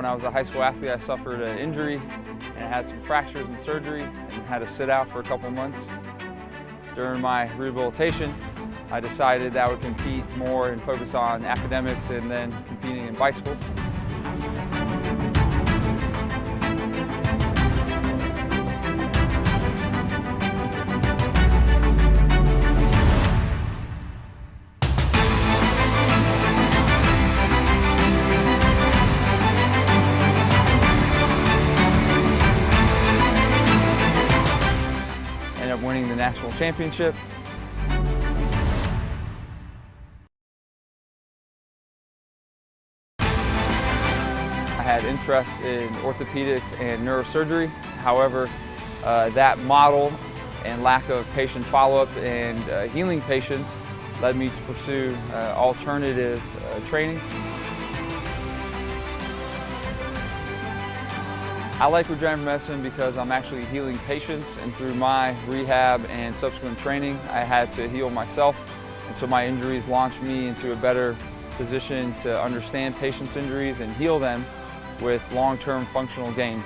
When I was a high school athlete, I suffered an injury and had some fractures and surgery and had to sit out for a couple months. During my rehabilitation, I decided that I would compete more and focus on academics and then competing in bicycles. Ended up winning the national championship. I had interest in orthopedics and neurosurgery. However, that model and lack of patient follow-up and healing patients led me to pursue alternative training. I like regenerative medicine because I'm actually healing patients, and through my rehab and subsequent training, I had to heal myself. And so my injuries launched me into a better position to understand patients' injuries and heal them with long-term functional gains.